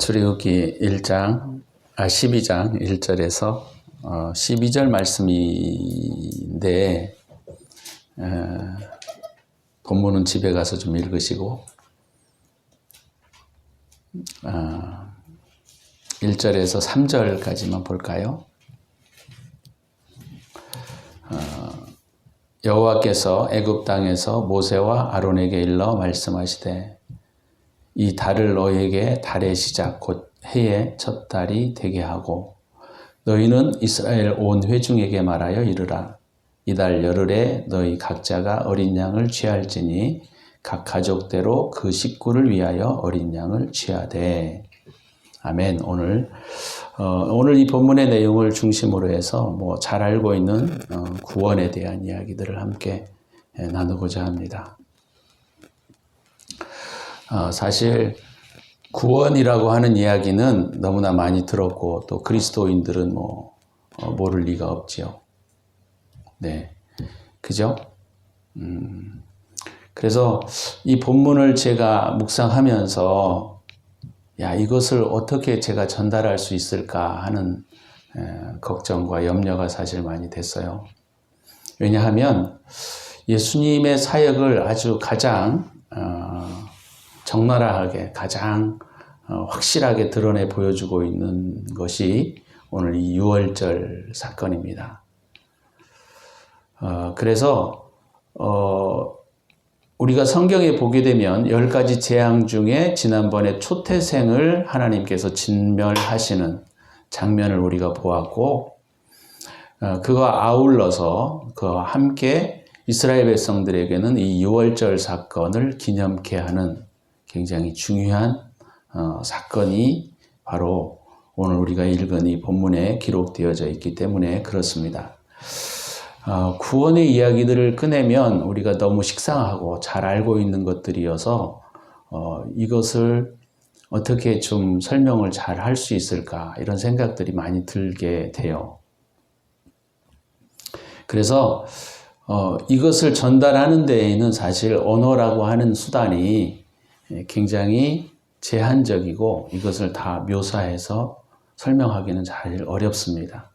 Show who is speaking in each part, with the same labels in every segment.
Speaker 1: 출애굽기 12장 1절에서 12절 말씀인데 본문은 집에 가서 좀 읽으시고 1절에서 3절까지만 볼까요? 여호와께서 애굽 땅에서 모세와 아론에게 일러 말씀하시되 이 달을 너희에게 달의 시작 곧 해의 첫 달이 되게 하고 너희는 이스라엘 온 회중에게 말하여 이르라. 이달 열흘에 너희 각자가 어린 양을 취할지니 각 가족대로 그 식구를 위하여 어린 양을 취하되. 아멘. 오늘 이 본문의 내용을 중심으로 해서 잘 알고 있는 구원에 대한 이야기들을 함께 나누고자 합니다. 사실 구원이라고 하는 이야기는 너무나 많이 들었고 또 그리스도인들은 모를 리가 없지요. 네, 그죠? 그래서 이 본문을 제가 묵상하면서 이것을 어떻게 제가 전달할 수 있을까 하는 걱정과 염려가 사실 많이 됐어요. 왜냐하면 예수님의 사역을 아주 가장 적나라하게 가장 확실하게 드러내 보여주고 있는 것이 오늘 이 유월절 사건입니다. 그래서 우리가 성경에 보게 되면 10가지 재앙 중에 지난번에 초태생을 하나님께서 진멸하시는 장면을 우리가 보았고 그와 아울러서 그와 함께 이스라엘 백성들에게는 이 유월절 사건을 기념케 하는 굉장히 중요한 사건이 바로 오늘 우리가 읽은 이 본문에 기록되어져 있기 때문에 그렇습니다. 구원의 이야기들을 꺼내면 우리가 너무 식상하고 잘 알고 있는 것들이어서 이것을 어떻게 좀 설명을 잘 할 수 있을까 이런 생각들이 많이 들게 돼요. 그래서 이것을 전달하는 데에는 사실 언어라고 하는 수단이 굉장히 제한적이고 이것을 다 묘사해서 설명하기는 잘 어렵습니다.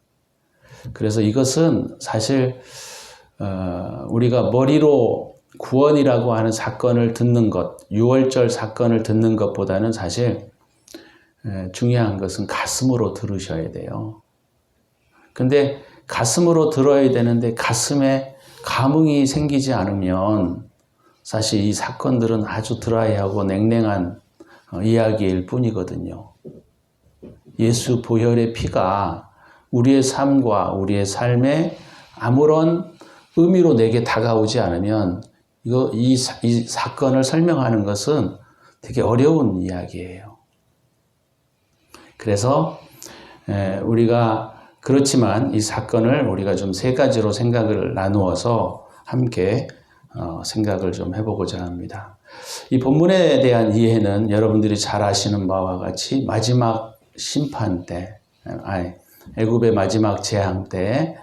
Speaker 1: 그래서 이것은 사실 우리가 머리로 구원이라고 하는 사건을 듣는 것, 유월절 사건을 듣는 것보다는 사실 중요한 것은 가슴으로 들으셔야 돼요. 근데 가슴으로 들어야 되는데 가슴에 감흥이 생기지 않으면 사실 이 사건들은 아주 드라이하고 냉랭한 이야기일 뿐이거든요. 예수 보혈의 피가 우리의 삶과 우리의 삶에 아무런 의미로 내게 다가오지 않으면 이 사건을 설명하는 것은 되게 어려운 이야기예요. 그래서 우리가 그렇지만 이 사건을 우리가 좀 3가지로 생각을 나누어서 함께 생각을 좀 해보고자 합니다. 이 본문에 대한 이해는 여러분들이 잘 아시는 바와 같이 마지막 심판 때, 애굽의 마지막 재앙 때,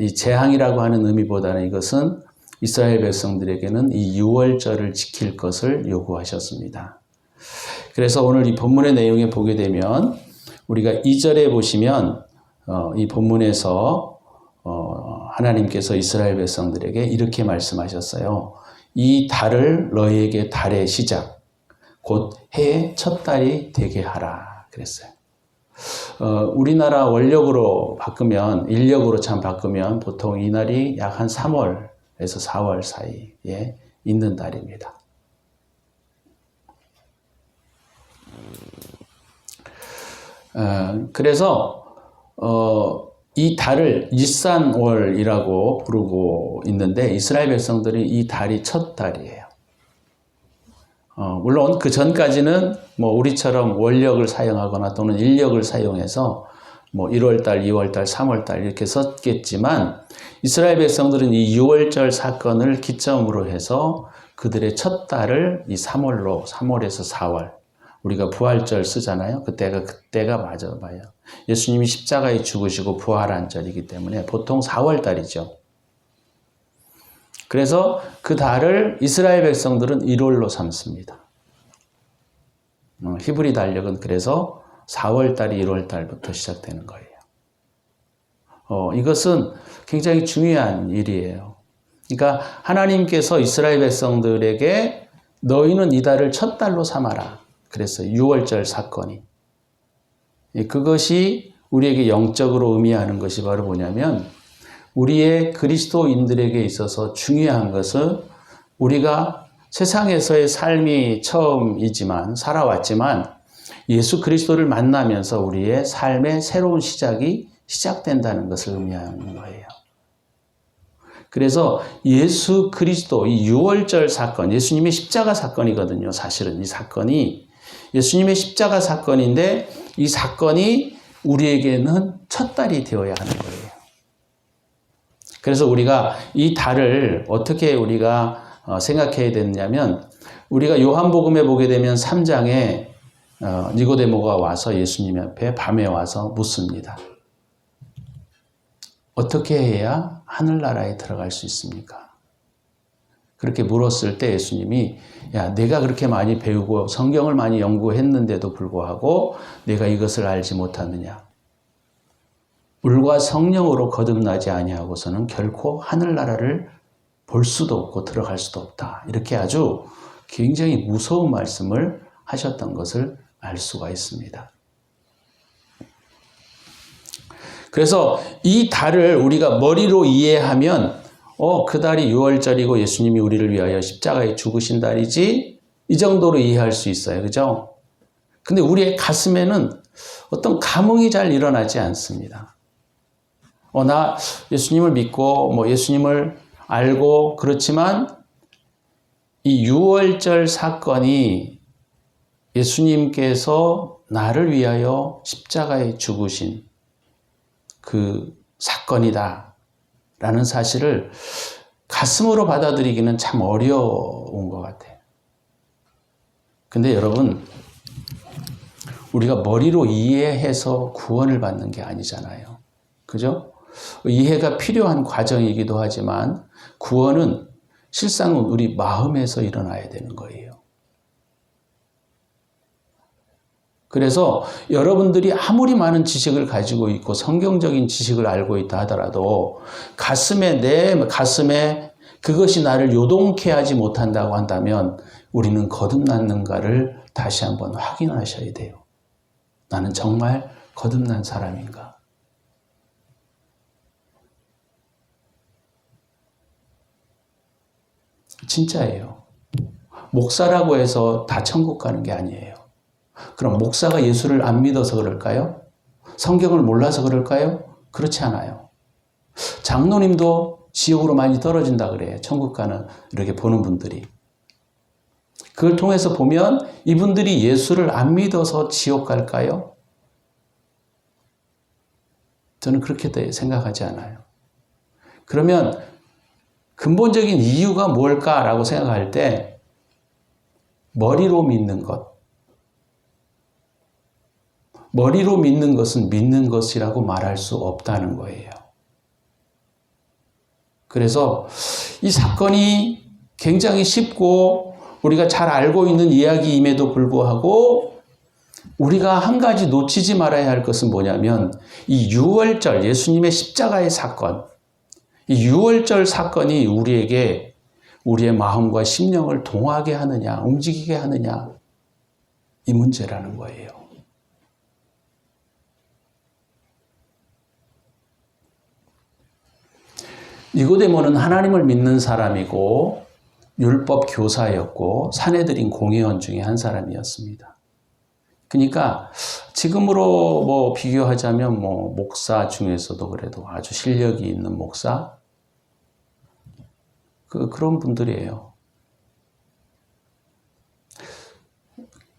Speaker 1: 이 재앙이라고 하는 의미보다는 이것은 이스라엘 백성들에게는 이 유월절을 지킬 것을 요구하셨습니다. 그래서 오늘 이 본문의 내용에 보게 되면 우리가 2절에 보시면 이 본문에서 하나님께서 이스라엘 백성들에게 이렇게 말씀하셨어요. 이 달을 너희에게 달의 시작, 곧 해의 첫 달이 되게 하라 그랬어요. 우리나라 원력으로 바꾸면, 인력으로 바꾸면 보통 이 날이 약 한 3월에서 4월 사이에 있는 달입니다. 그래서 이 달을 니산월이라고 부르고 있는데 이스라엘 백성들이 이 달이 첫 달이에요. 물론 그 전까지는 우리처럼 원력을 사용하거나 또는 인력을 사용해서 1월달, 2월달, 3월달 이렇게 썼겠지만 이스라엘 백성들은 이 유월절 사건을 기점으로 해서 그들의 첫 달을 이 3월에서 4월 우리가 부활절 쓰잖아요. 그때가 맞아요. 예수님이 십자가에 죽으시고 부활한 절이기 때문에 보통 4월달이죠. 그래서 그 달을 이스라엘 백성들은 1월로 삼습니다. 히브리 달력은 그래서 4월 달이 1월 달부터 시작되는 거예요. 이것은 굉장히 중요한 일이에요. 그러니까 하나님께서 이스라엘 백성들에게 너희는 이 달을 첫 달로 삼아라. 그랬어요. 6월절 사건이. 그것이 우리에게 영적으로 의미하는 것이 바로 뭐냐면 우리의 그리스도인들에게 있어서 중요한 것은 우리가 세상에서의 삶이 처음이지만 살아왔지만 예수 그리스도를 만나면서 우리의 삶의 새로운 시작이 시작된다는 것을 의미하는 거예요. 그래서 예수 그리스도 이 6월절 사건, 예수님의 십자가 사건이거든요. 사실은 이 사건이 예수님의 십자가 사건인데 이 사건이 우리에게는 첫 달이 되어야 하는 거예요. 그래서 우리가 이 달을 어떻게 우리가 생각해야 되느냐면 우리가 요한복음에 보게 되면 3장에 니고데모가 와서 예수님 앞에 밤에 와서 묻습니다. 어떻게 해야 하늘나라에 들어갈 수 있습니까? 그렇게 물었을 때 예수님이 야, 내가 그렇게 많이 배우고 성경을 많이 연구했는데도 불구하고 내가 이것을 알지 못하느냐? 물과 성령으로 거듭나지 아니하고서는 결코 하늘나라를 볼 수도 없고 들어갈 수도 없다. 이렇게 아주 굉장히 무서운 말씀을 하셨던 것을 알 수가 있습니다. 그래서 이 달을 우리가 머리로 이해하면 그 달이 6월절이고 예수님이 우리를 위하여 십자가에 죽으신 달이지 이 정도로 이해할 수 있어요. 그죠? 근데 우리의 가슴에는 어떤 감흥이 잘 일어나지 않습니다. 나 예수님을 믿고 예수님을 알고 그렇지만 이 6월절 사건이 예수님께서 나를 위하여 십자가에 죽으신 그 사건이다 라는 사실을 가슴으로 받아들이기는 참 어려운 것 같아요. 근데 여러분, 우리가 머리로 이해해서 구원을 받는 게 아니잖아요. 그죠? 이해가 필요한 과정이기도 하지만 구원은 실상은 우리 마음에서 일어나야 되는 거예요. 그래서 여러분들이 아무리 많은 지식을 가지고 있고 성경적인 지식을 알고 있다 하더라도 내 가슴에 그것이 나를 요동케 하지 못한다고 한다면 우리는 거듭났는가를 다시 한번 확인하셔야 돼요. 나는 정말 거듭난 사람인가? 진짜예요. 목사라고 해서 다 천국 가는 게 아니에요. 그럼 목사가 예수를 안 믿어서 그럴까요? 성경을 몰라서 그럴까요? 그렇지 않아요. 장로님도 지옥으로 많이 떨어진다 그래요. 천국 가는 이렇게 보는 분들이. 그걸 통해서 보면 이분들이 예수를 안 믿어서 지옥 갈까요? 저는 그렇게 생각하지 않아요. 그러면 근본적인 이유가 뭘까라고 생각할 때 머리로 믿는 것. 머리로 믿는 것은 믿는 것이라고 말할 수 없다는 거예요. 그래서 이 사건이 굉장히 쉽고 우리가 잘 알고 있는 이야기임에도 불구하고 우리가 한 가지 놓치지 말아야 할 것은 뭐냐면 이 6월절 예수님의 십자가의 사건, 이 6월절 사건이 우리에게 우리의 마음과 심령을 동하게 하느냐, 움직이게 하느냐 이 문제라는 거예요. 니고데모는 하나님을 믿는 사람이고 율법 교사였고 사내들인 공회원 중에 한 사람이었습니다. 그러니까 지금으로 비교하자면 목사 중에서도 그래도 아주 실력이 있는 목사 그런 분들이에요.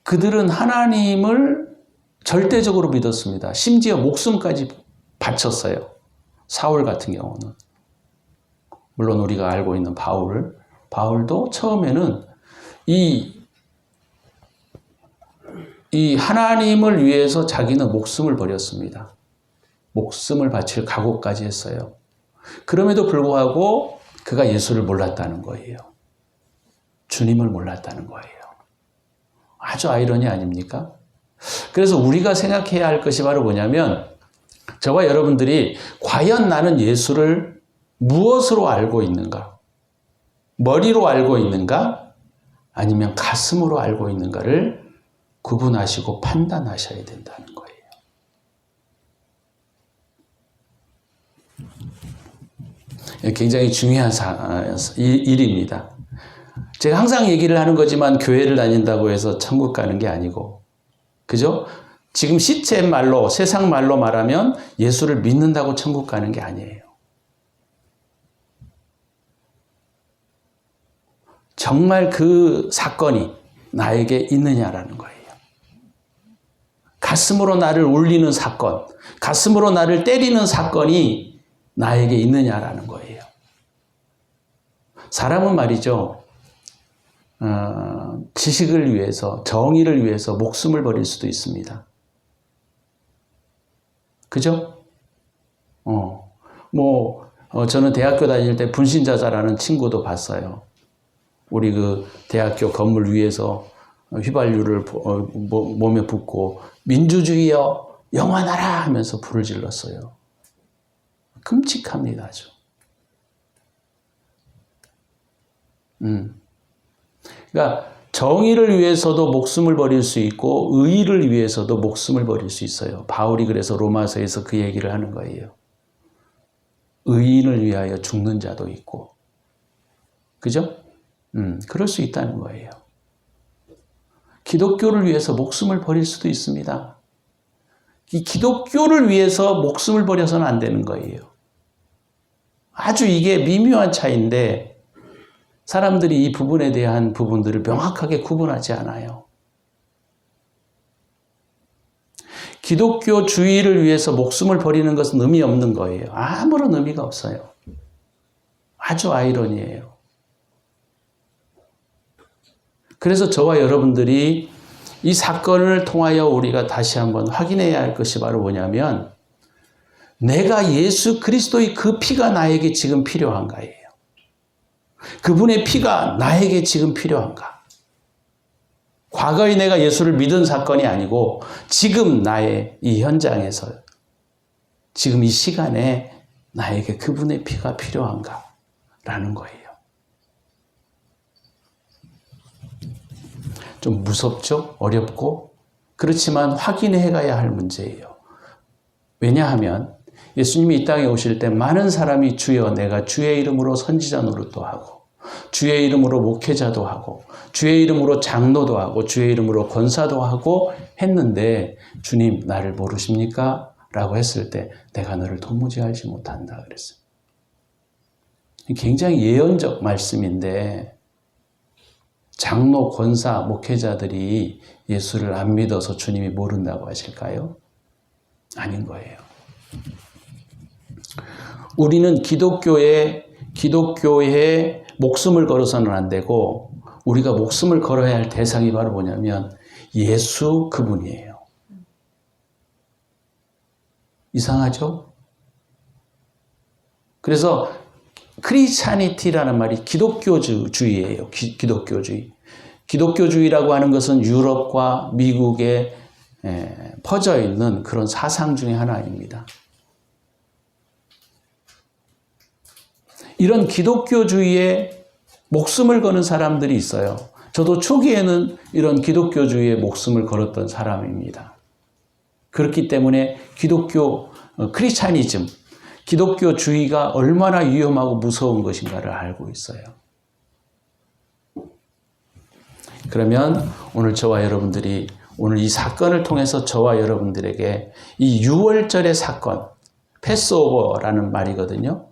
Speaker 1: 그들은 하나님을 절대적으로 믿었습니다. 심지어 목숨까지 바쳤어요. 사울 같은 경우는. 물론 우리가 알고 있는 바울도 처음에는 이 하나님을 위해서 자기는 목숨을 버렸습니다. 목숨을 바칠 각오까지 했어요. 그럼에도 불구하고 그가 예수를 몰랐다는 거예요. 주님을 몰랐다는 거예요. 아주 아이러니 아닙니까? 그래서 우리가 생각해야 할 것이 바로 뭐냐면 저와 여러분들이 과연 나는 예수를 무엇으로 알고 있는가? 머리로 알고 있는가? 아니면 가슴으로 알고 있는가를 구분하시고 판단하셔야 된다는 거예요. 굉장히 중요한 일입니다. 제가 항상 얘기를 하는 거지만 교회를 다닌다고 해서 천국 가는 게 아니고, 그죠? 지금 시체 말로, 세상 말로 말하면 예수를 믿는다고 천국 가는 게 아니에요. 정말 그 사건이 나에게 있느냐라는 거예요. 가슴으로 나를 울리는 사건, 가슴으로 나를 때리는 사건이 나에게 있느냐라는 거예요. 사람은 말이죠. 지식을 위해서, 정의를 위해서 목숨을 버릴 수도 있습니다. 그죠? 저는 대학교 다닐 때 분신자자라는 친구도 봤어요. 우리 그 대학교 건물 위에서 휘발유를 몸에 붓고 민주주의여 영원하라 하면서 불을 질렀어요. 끔찍합니다, 아주. 그러니까 정의를 위해서도 목숨을 버릴 수 있고 의의를 위해서도 목숨을 버릴 수 있어요. 바울이 그래서 로마서에서 그 얘기를 하는 거예요. 의인을 위하여 죽는 자도 있고, 그죠? 그럴 수 있다는 거예요. 기독교를 위해서 목숨을 버릴 수도 있습니다. 이 기독교를 위해서 목숨을 버려서는 안 되는 거예요. 아주 이게 미묘한 차이인데 사람들이 이 부분에 대한 부분들을 명확하게 구분하지 않아요. 기독교주의를 위해서 목숨을 버리는 것은 의미 없는 거예요. 아무런 의미가 없어요. 아주 아이러니해요. 그래서 저와 여러분들이 이 사건을 통하여 우리가 다시 한번 확인해야 할 것이 바로 뭐냐면 내가 예수 그리스도의 그 피가 나에게 지금 필요한가예요. 그분의 피가 나에게 지금 필요한가? 과거에 내가 예수를 믿은 사건이 아니고 지금 나의 이 현장에서 지금 이 시간에 나에게 그분의 피가 필요한가? 라는 거예요. 좀 무섭죠? 어렵고 그렇지만 확인해 가야 할 문제예요. 왜냐하면 예수님이 이 땅에 오실 때 많은 사람이 주여 내가 주의 이름으로 선지자 노릇도 하고 주의 이름으로 목회자도 하고 주의 이름으로 장로도 하고 주의 이름으로 권사도 하고 했는데 주님 나를 모르십니까? 라고 했을 때 내가 너를 도무지 알지 못한다 그랬어요. 굉장히 예언적 말씀인데 장로, 권사, 목회자들이 예수를 안 믿어서 주님이 모른다고 하실까요? 아닌 거예요. 우리는 기독교에 목숨을 걸어서는 안 되고 우리가 목숨을 걸어야 할 대상이 바로 뭐냐면 예수 그분이에요. 이상하죠? 그래서 크리스찬이티라는 말이 기독교주의예요. 기독교주의. 기독교주의라고 하는 것은 유럽과 미국에 퍼져 있는 그런 사상 중에 하나입니다. 이런 기독교주의에 목숨을 거는 사람들이 있어요. 저도 초기에는 이런 기독교주의에 목숨을 걸었던 사람입니다. 그렇기 때문에 크리스찬이즘, 기독교주의가 얼마나 위험하고 무서운 것인가를 알고 있어요. 그러면 오늘 저와 여러분들이 오늘 이 사건을 통해서 저와 여러분들에게 이 6월절의 사건, 패스오버라는 말이거든요.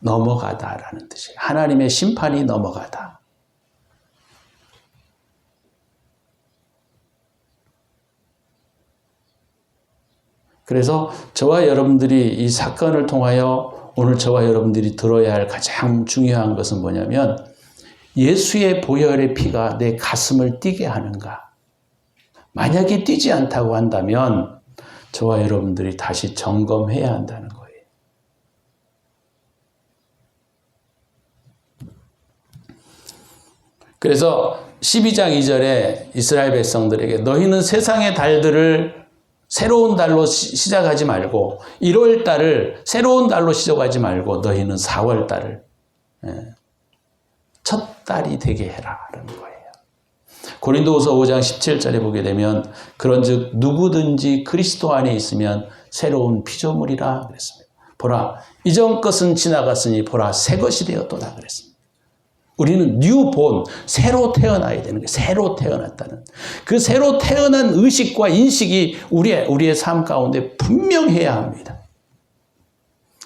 Speaker 1: 넘어가다라는 뜻이에요. 하나님의 심판이 넘어가다. 그래서 저와 여러분들이 이 사건을 통하여 오늘 저와 여러분들이 들어야 할 가장 중요한 것은 뭐냐면 예수의 보혈의 피가 내 가슴을 뛰게 하는가? 만약에 뛰지 않다고 한다면 저와 여러분들이 다시 점검해야 한다는 거예요. 그래서 12장 2절에 이스라엘 백성들에게 너희는 세상의 달들을 새로운 달로 시작하지 말고 1월 달을 새로운 달로 시작하지 말고 너희는 4월 달을 첫 달이 되게 해라 라는 거예요. 고린도후서 5장 17절에 보게 되면 그런즉 누구든지 그리스도 안에 있으면 새로운 피조물이라 그랬습니다. 보라 이전 것은 지나갔으니 보라 새 것이 되었도다 그랬습니다. 우리는 뉴본, 새로 태어나야 되는 거예요. 새로 태어났다는. 그 새로 태어난 의식과 인식이 우리의 삶 가운데 분명해야 합니다.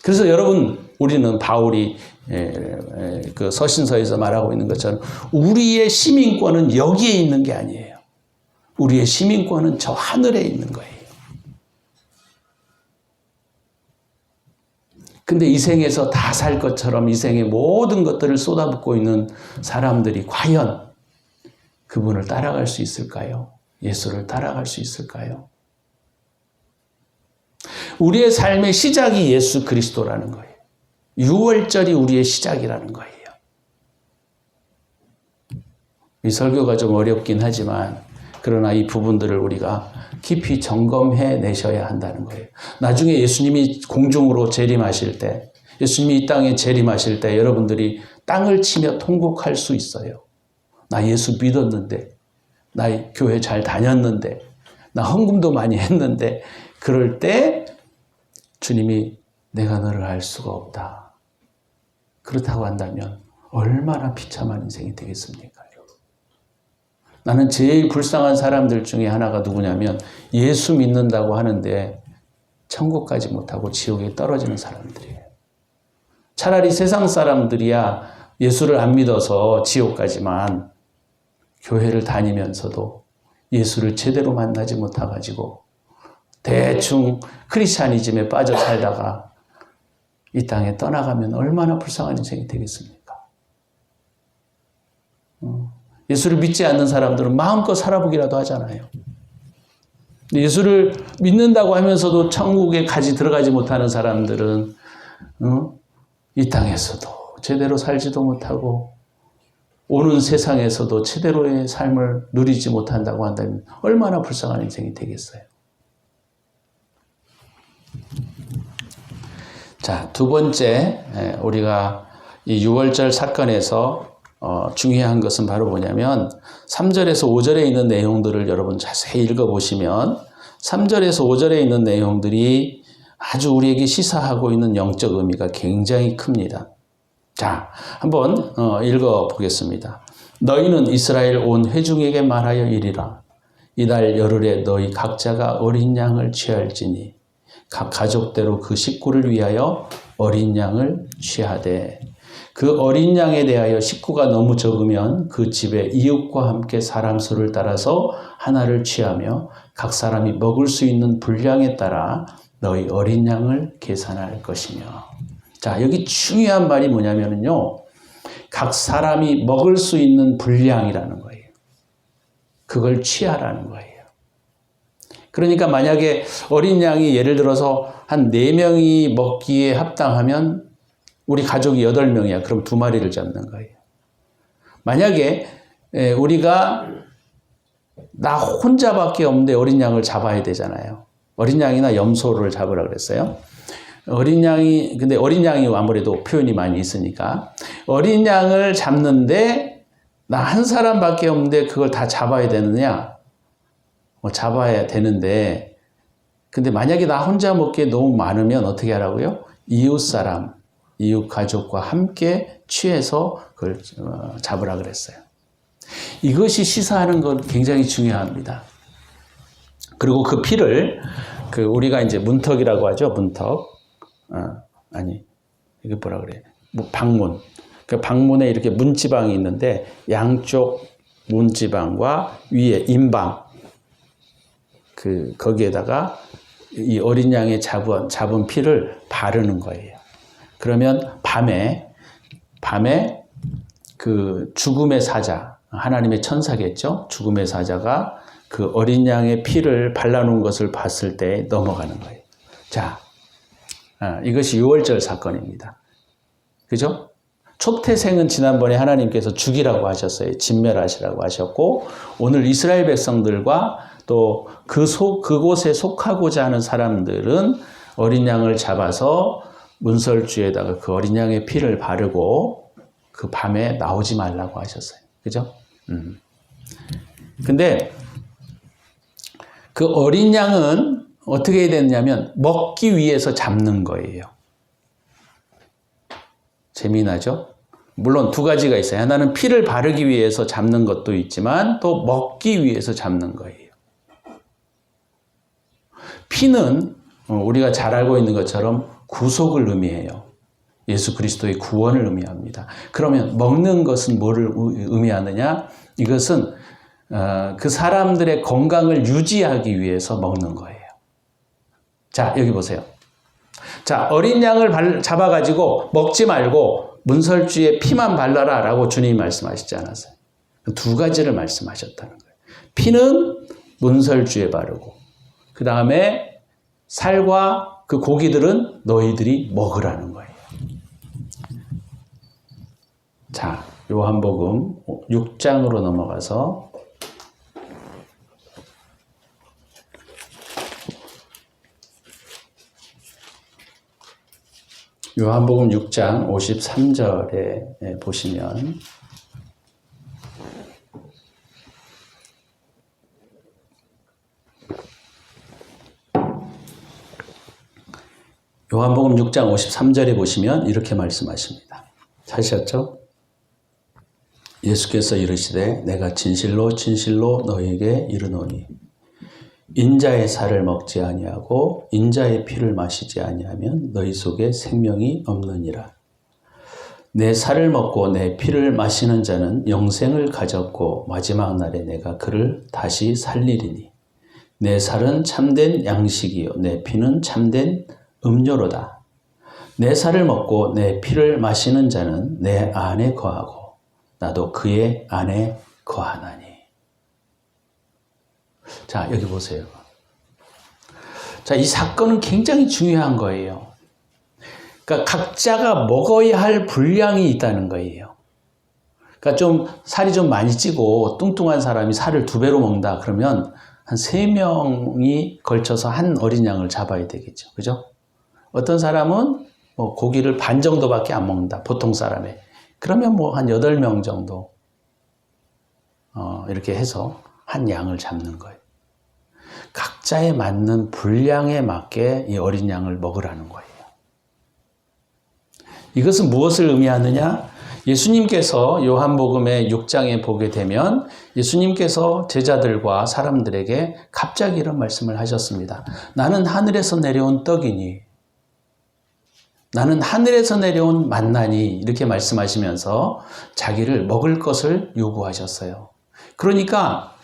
Speaker 1: 그래서 여러분, 우리는 바울이 그 서신서에서 말하고 있는 것처럼 우리의 시민권은 여기에 있는 게 아니에요. 우리의 시민권은 저 하늘에 있는 거예요. 근데 이 생에서 다 살 것처럼 이 생의 모든 것들을 쏟아붓고 있는 사람들이 과연 그분을 따라갈 수 있을까요? 예수를 따라갈 수 있을까요? 우리의 삶의 시작이 예수 그리스도라는 거예요. 6월절이 우리의 시작이라는 거예요. 이 설교가 좀 어렵긴 하지만 그러나 이 부분들을 우리가 깊이 점검해 내셔야 한다는 거예요. 나중에 예수님이 공중으로 재림하실 때, 예수님이 이 땅에 재림하실 때 여러분들이 땅을 치며 통곡할 수 있어요. 나 예수 믿었는데, 나 교회 잘 다녔는데, 나 헌금도 많이 했는데, 그럴 때 주님이 내가 너를 알 수가 없다. 그렇다고 한다면 얼마나 비참한 인생이 되겠습니까? 나는 제일 불쌍한 사람들 중에 하나가 누구냐면 예수 믿는다고 하는데 천국 가지 못하고 지옥에 떨어지는 사람들이에요. 차라리 세상 사람들이야 예수를 안 믿어서 지옥 가지만 교회를 다니면서도 예수를 제대로 만나지 못해가지고 대충 크리스찬이즘에 빠져 살다가 이 땅에 떠나가면 얼마나 불쌍한 인생이 되겠습니까? 예수를 믿지 않는 사람들은 마음껏 살아보기라도 하잖아요. 예수를 믿는다고 하면서도 천국에 들어가지 못하는 사람들은 이 땅에서도 제대로 살지도 못하고 오는 세상에서도 제대로의 삶을 누리지 못한다고 한다면 얼마나 불쌍한 인생이 되겠어요. 자, 두 번째 우리가 이 6월절 사건에서 중요한 것은 바로 뭐냐면 3절에서 5절에 있는 내용들을 여러분 자세히 읽어보시면 3절에서 5절에 있는 내용들이 아주 우리에게 시사하고 있는 영적 의미가 굉장히 큽니다. 자, 한번 읽어보겠습니다. 너희는 이스라엘 온 회중에게 말하여 이르라. 이달 열흘에 너희 각자가 어린 양을 취할지니 각 가족대로 그 식구를 위하여 어린 양을 취하되 그 어린 양에 대하여 식구가 너무 적으면 그 집의 이웃과 함께 사람 수를 따라서 하나를 취하며 각 사람이 먹을 수 있는 분량에 따라 너희 어린 양을 계산할 것이며. 자, 여기 중요한 말이 뭐냐면요. 각 사람이 먹을 수 있는 분량이라는 거예요. 그걸 취하라는 거예요. 그러니까 만약에 어린 양이 예를 들어서 한 4명이 먹기에 합당하면 우리 가족이 8명이야. 그럼 2마리를 잡는 거예요. 만약에 우리가 나 혼자밖에 없는데 어린 양을 잡아야 되잖아요. 어린 양이나 염소를 잡으라 그랬어요. 근데 어린 양이 아무래도 표현이 많이 있으니까 어린 양을 잡는데 나 한 사람밖에 없는데 그걸 다 잡아야 되느냐? 잡아야 되는데 근데 만약에 나 혼자 먹기에 너무 많으면 어떻게 하라고요? 이웃 가족과 함께 취해서 그걸 잡으라 그랬어요. 이것이 시사하는 건 굉장히 중요합니다. 그리고 그 피를 우리가 이제 문턱이라고 하죠. 문턱. 이게 뭐라 그래? 방문. 그 방문에 이렇게 문지방이 있는데 양쪽 문지방과 위에 임방 거기에다가 이 어린 양의 잡은 피를 바르는 거예요. 그러면 밤에 그 죽음의 사자, 하나님의 천사겠죠? 죽음의 사자가 그 어린 양의 피를 발라놓은 것을 봤을 때 넘어가는 거예요. 자, 이것이 6월절 사건입니다. 그죠? 초태생은 지난번에 하나님께서 죽이라고 하셨어요. 진멸하시라고 하셨고, 오늘 이스라엘 백성들과 또 그곳에 속하고자 하는 사람들은 어린 양을 잡아서 문설주에다가 그 어린 양의 피를 바르고 그 밤에 나오지 말라고 하셨어요. 그죠? 근데 그 어린 양은 어떻게 해야 되느냐면 먹기 위해서 잡는 거예요. 재미나죠? 물론 두 가지가 있어요. 하나는 피를 바르기 위해서 잡는 것도 있지만 또 먹기 위해서 잡는 거예요. 피는 우리가 잘 알고 있는 것처럼 구속을 의미해요. 예수 그리스도의 구원을 의미합니다. 그러면 먹는 것은 뭐를 의미하느냐? 이것은 그 사람들의 건강을 유지하기 위해서 먹는 거예요. 자, 여기 보세요. 자, 어린 양을 잡아가지고 먹지 말고 문설주에 피만 발라라 라고 주님이 말씀하시지 않았어요. 두 가지를 말씀하셨다는 거예요. 피는 문설주에 바르고 그 다음에 살과 그 고기들은 너희들이 먹으라는 거예요. 자, 요한복음 6장으로 넘어가서 요한복음 6장 53절에 보시면 요한복음 6장 53절에 보시면 이렇게 말씀하십니다. 찾으셨죠? 예수께서 이르시되 내가 진실로 진실로 너희에게 이르노니 인자의 살을 먹지 아니하고 인자의 피를 마시지 아니하면 너희 속에 생명이 없느니라. 내 살을 먹고 내 피를 마시는 자는 영생을 가졌고 마지막 날에 내가 그를 다시 살리리니 내 살은 참된 양식이요 내 피는 참된 음료로다. 내 살을 먹고 내 피를 마시는 자는 내 안에 거하고 나도 그의 안에 거하나니. 자, 여기 보세요. 자, 이 사건은 굉장히 중요한 거예요. 그러니까 각자가 먹어야 할 분량이 있다는 거예요. 그러니까 좀 살이 좀 많이 찌고 뚱뚱한 사람이 살을 2배로 먹는다 그러면 한 3명이 걸쳐서 한 어린 양을 잡아야 되겠죠. 그죠? 어떤 사람은 뭐 고기를 반 정도밖에 안 먹는다. 보통 사람의. 그러면 뭐 한 8명 정도 이렇게 해서 한 양을 잡는 거예요. 각자에 맞는 분량에 맞게 이 어린 양을 먹으라는 거예요. 이것은 무엇을 의미하느냐? 예수님께서 요한복음의 6장에 보게 되면 예수님께서 제자들과 사람들에게 갑자기 이런 말씀을 하셨습니다. 나는 하늘에서 내려온 떡이니 나는 하늘에서 내려온 만나니 이렇게 말씀하시면서 자기를 먹을 것을 요구하셨어요. 그러니까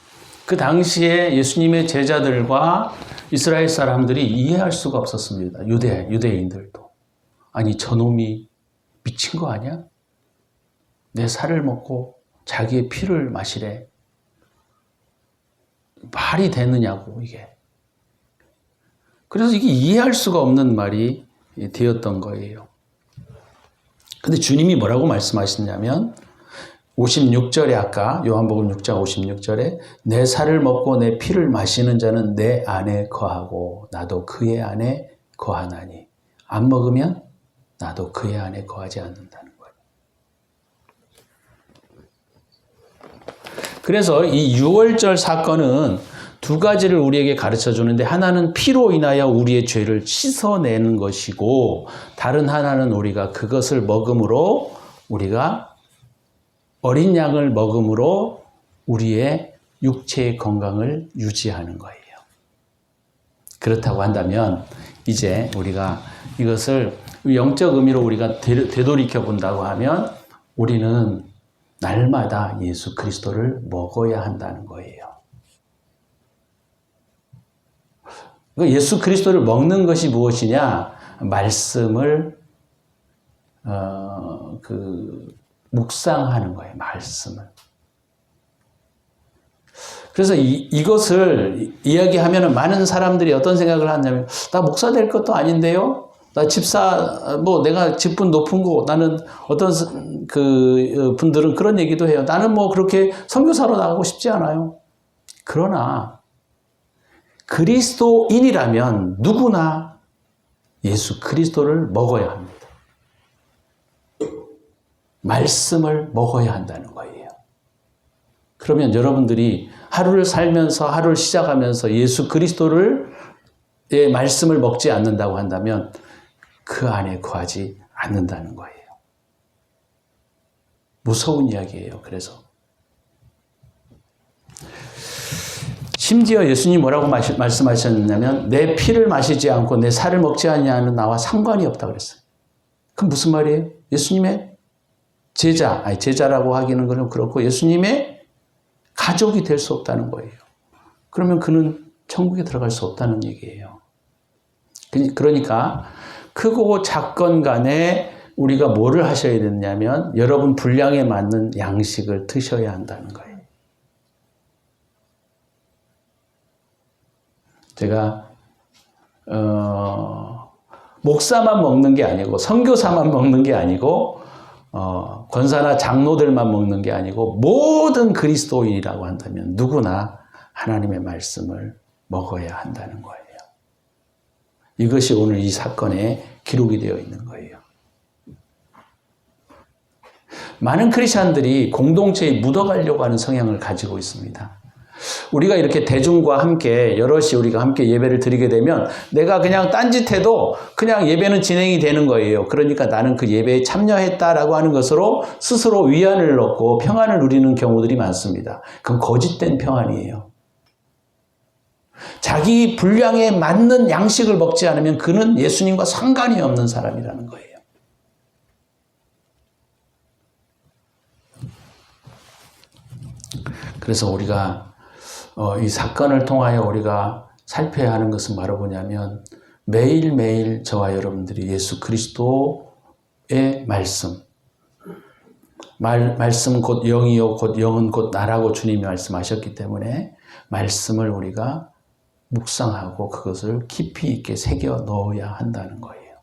Speaker 1: 그 당시에 예수님의 제자들과 이스라엘 사람들이 이해할 수가 없었습니다. 유대인들도. 아니 저놈이 미친 거 아니야? 내 살을 먹고 자기의 피를 마시래. 말이 되느냐고 이게. 그래서 이게 이해할 수가 없는 말이 되었던 거예요. 근데 주님이 뭐라고 말씀하시냐면 56절에 아까 요한복음 6장 56절에 내 살을 먹고 내 피를 마시는 자는 내 안에 거하고 나도 그의 안에 거하나니 안 먹으면 나도 그의 안에 거하지 않는다는 거예요. 그래서 이 유월절 사건은 두 가지를 우리에게 가르쳐 주는데 하나는 피로 인하여 우리의 죄를 씻어내는 것이고 다른 하나는 우리가 그것을 먹음으로 우리가 어린 양을 먹음으로 우리의 육체의 건강을 유지하는 거예요. 그렇다고 한다면 이제 우리가 이것을 영적 의미로 우리가 되돌이켜 본다고 하면 우리는 날마다 예수 그리스도를 먹어야 한다는 거예요. 예수 그리스도를 먹는 것이 무엇이냐? 말씀을 묵상하는 거예요. 말씀을. 그래서 이것을 이야기하면 많은 사람들이 어떤 생각을 하냐면 나 목사 될 것도 아닌데요. 나 집사, 뭐 내가 직분 높은 거, 나는 어떤 그 분들은 그런 얘기도 해요. 나는 뭐 그렇게 선교사로 나가고 싶지 않아요. 그러나 그리스도인이라면 누구나 예수 그리스도를 먹어야 합니다. 말씀을 먹어야 한다는 거예요. 그러면 여러분들이 하루를 살면서 하루를 시작하면서 예수 그리스도의 말씀을 먹지 않는다고 한다면 그 안에 거하지 않는다는 거예요. 무서운 이야기예요. 그래서 심지어 예수님이 뭐라고 말씀하셨냐면 내 피를 마시지 않고 내 살을 먹지 않냐는 나와 상관이 없다 그랬어요. 그럼 무슨 말이에요? 예수님의 제자라고 하기는 그럼 그렇고 예수님의 가족이 될 수 없다는 거예요. 그러면 그는 천국에 들어갈 수 없다는 얘기예요. 그러니까 크고 작건 간에 우리가 뭐를 하셔야 되냐면 여러분 분량에 맞는 양식을 드셔야 한다는 거예요. 제가 목사만 먹는 게 아니고 선교사만 먹는 게 아니고 권사나 장로들만 먹는 게 아니고 모든 그리스도인이라고 한다면 누구나 하나님의 말씀을 먹어야 한다는 거예요. 이것이 오늘 이 사건에 기록이 되어 있는 거예요. 많은 크리스찬들이 공동체에 묻어가려고 하는 성향을 가지고 있습니다. 우리가 이렇게 대중과 함께 여럿이 우리가 함께 예배를 드리게 되면 내가 그냥 딴짓해도 그냥 예배는 진행이 되는 거예요. 그러니까 나는 그 예배에 참여했다라고 하는 것으로 스스로 위안을 얻고 평안을 누리는 경우들이 많습니다. 그건 거짓된 평안이에요. 자기 분량에 맞는 양식을 먹지 않으면 그는 예수님과 상관이 없는 사람이라는 거예요. 그래서 우리가 이 사건을 통하여 우리가 살펴야 하는 것은 바로 뭐냐면 매일매일 저와 여러분들이 예수 그리스도의 말씀 곧 영이요 곧 영은 곧 나라고 주님이 말씀하셨기 때문에 말씀을 우리가 묵상하고 그것을 깊이 있게 새겨 넣어야 한다는 거예요.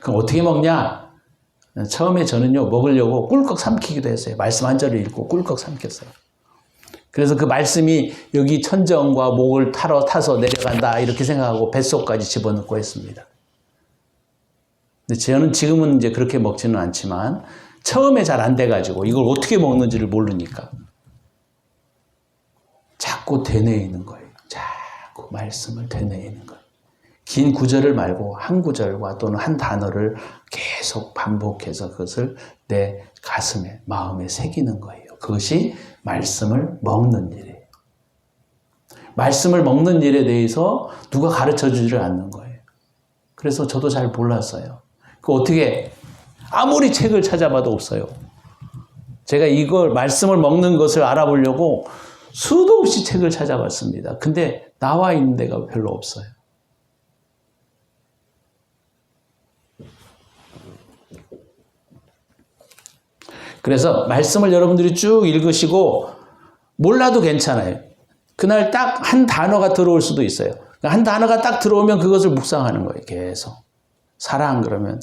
Speaker 1: 그럼 어떻게 먹냐? 처음에 저는요 먹으려고 꿀꺽 삼키기도 했어요. 말씀 한 절을 읽고 꿀꺽 삼켰어요. 그래서 그 말씀이 여기 천정과 목을 타서 내려간다 이렇게 생각하고 뱃속까지 집어넣고 했습니다. 근데 저는 지금은 이제 그렇게 먹지는 않지만 처음에 잘 안 돼가지고 이걸 어떻게 먹는지를 모르니까 자꾸 되뇌이는 거예요. 자꾸 말씀을 되뇌이는 거예요. 긴 구절을 말고 한 구절과 또는 한 단어를 계속 반복해서 그것을 내 가슴에 마음에 새기는 거예요. 그것이 말씀을 먹는 일이에요. 말씀을 먹는 일에 대해서 누가 가르쳐 주지를 않는 거예요. 그래서 저도 잘 몰랐어요. 어떻게 아무리 책을 찾아봐도 없어요. 제가 이걸 말씀을 먹는 것을 알아보려고 수도 없이 책을 찾아봤습니다. 근데 나와 있는 데가 별로 없어요. 그래서 말씀을 여러분들이 쭉 읽으시고 몰라도 괜찮아요. 그날 딱 한 단어가 들어올 수도 있어요. 한 단어가 딱 들어오면 그것을 묵상하는 거예요. 계속. 사랑 그러면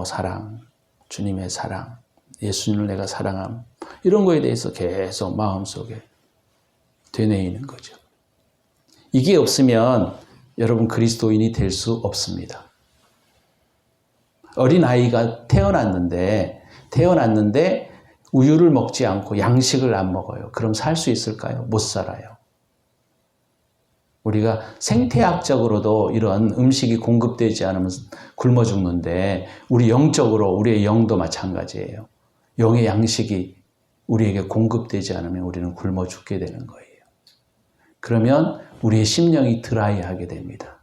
Speaker 1: 사랑, 주님의 사랑, 예수님을 내가 사랑함 이런 거에 대해서 계속 마음속에 되뇌이는 거죠. 이게 없으면 여러분 그리스도인이 될 수 없습니다. 어린아이가 태어났는데 우유를 먹지 않고 양식을 안 먹어요. 그럼 살 수 있을까요? 못 살아요. 우리가 생태학적으로도 이런 음식이 공급되지 않으면 굶어 죽는데 우리 영적으로 우리의 영도 마찬가지예요. 영의 양식이 우리에게 공급되지 않으면 우리는 굶어 죽게 되는 거예요. 그러면 우리의 심령이 드라이하게 됩니다.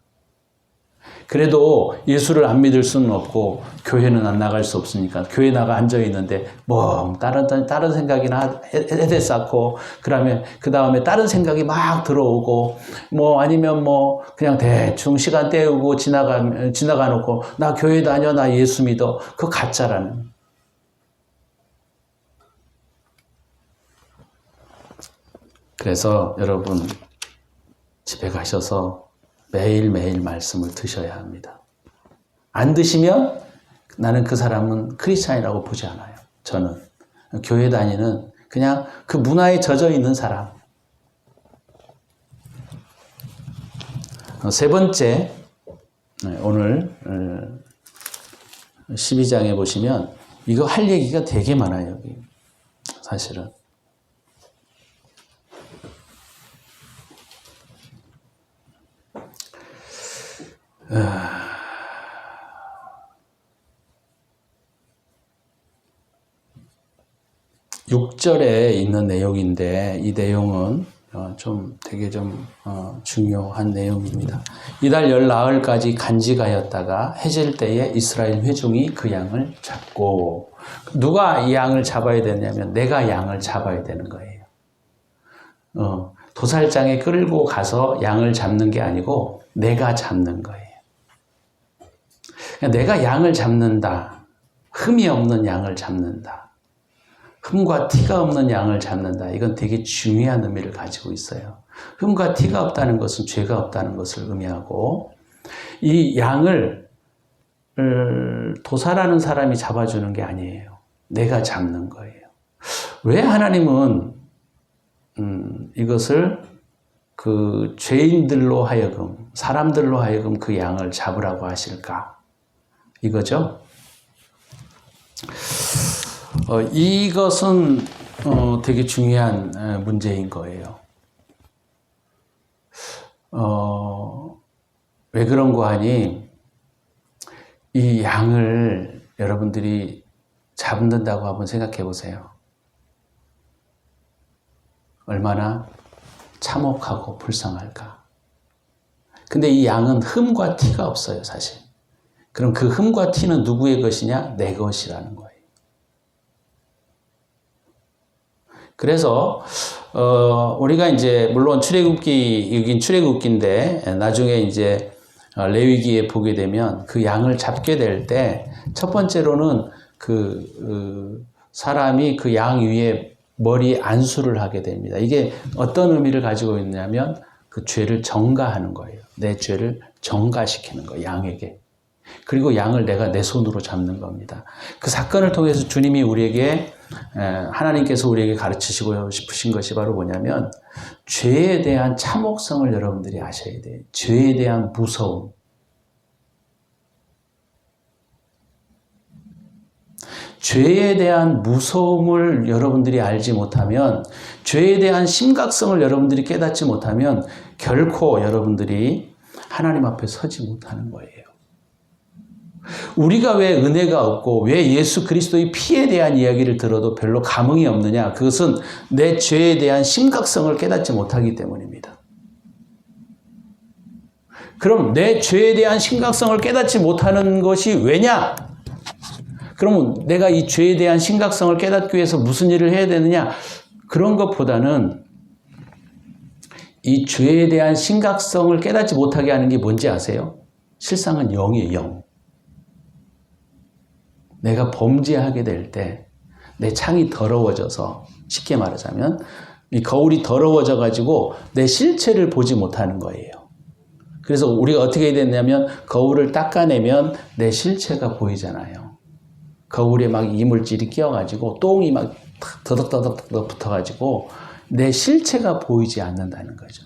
Speaker 1: 그래도 예수를 안 믿을 수는 없고 교회는 안 나갈 수 없으니까 교회 나가 앉아 있는데 뭐 다른 생각이나 헤드 쌓고 그러면 그 다음에 다른 생각이 막 들어오고 뭐 아니면 뭐 그냥 대충 시간 때우고 지나가 놓고 나 교회 다녀 나 예수 믿어 그거 가짜라는. 그래서 여러분 집에 가셔서 매일매일 말씀을 드셔야 합니다. 안 드시면 나는 그 사람은 크리스찬이라고 보지 않아요. 저는 교회 다니는 그냥 그 문화에 젖어 있는 사람. 세 번째, 오늘 12장에 보시면 이거 할 얘기가 되게 많아요. 여기 사실은. 6절에 있는 내용인데 이 내용은 좀 되게 중요한 내용입니다. 이달 열 나흘까지 간직하였다가 해질 때에 이스라엘 회중이 그 양을 잡고, 누가 이 양을 잡아야 되냐면 내가 양을 잡아야 되는 거예요. 도살장에 끌고 가서 양을 잡는 게 아니고 내가 잡는 거예요. 내가 양을 잡는다. 흠이 없는 양을 잡는다. 흠과 티가 없는 양을 잡는다. 이건 되게 중요한 의미를 가지고 있어요. 흠과 티가 없다는 것은 죄가 없다는 것을 의미하고, 이 양을 도살하는 사람이 잡아주는 게 아니에요. 내가 잡는 거예요. 왜 하나님은 이것을 그 죄인들로 하여금, 사람들로 하여금 그 양을 잡으라고 하실까? 이거죠. 이것은 되게 중요한 문제인 거예요. 왜 그런고 하니, 이 양을 여러분들이 잡는다고 한번 생각해 보세요. 얼마나 참혹하고 불쌍할까. 근데 이 양은 흠과 티가 없어요, 사실. 그럼 그 흠과 티는 누구의 것이냐? 내 것이라는 거예요. 그래서 우리가 이제 물론 출애굽기, 여긴 출애굽기인데 나중에 이제 레위기에 보게 되면 그 양을 잡게 될 때 첫 번째로는 그 사람이 그 양 위에 머리 안수를 하게 됩니다. 이게 어떤 의미를 가지고 있냐면 그 죄를 정가하는 거예요. 내 죄를 정가시키는 거예요, 양에게. 그리고 양을 내가 내 손으로 잡는 겁니다. 그 사건을 통해서 주님이 우리에게, 하나님께서 우리에게 가르치시고 싶으신 것이 바로 뭐냐면, 죄에 대한 참혹성을 여러분들이 아셔야 돼요. 죄에 대한 무서움. 죄에 대한 무서움을 여러분들이 알지 못하면, 죄에 대한 심각성을 여러분들이 깨닫지 못하면 결코 여러분들이 하나님 앞에 서지 못하는 거예요. 우리가 왜 은혜가 없고 왜 예수 그리스도의 피에 대한 이야기를 들어도 별로 감흥이 없느냐? 그것은 내 죄에 대한 심각성을 깨닫지 못하기 때문입니다. 그럼 내 죄에 대한 심각성을 깨닫지 못하는 것이 왜냐? 그러면 내가 이 죄에 대한 심각성을 깨닫기 위해서 무슨 일을 해야 되느냐? 그런 것보다는 이 죄에 대한 심각성을 깨닫지 못하게 하는 게 뭔지 아세요? 실상은 영이에요, 영. 내가 범죄하게 될 때 내 창이 더러워져서, 쉽게 말하자면 이 거울이 더러워져 가지고 내 실체를 보지 못하는 거예요. 그래서 우리가 어떻게 해야 되냐면 거울을 닦아내면 내 실체가 보이잖아요. 거울에 막 이물질이 끼어가지고 똥이 막 더덕더덕 붙어가지고 내 실체가 보이지 않는다는 거죠.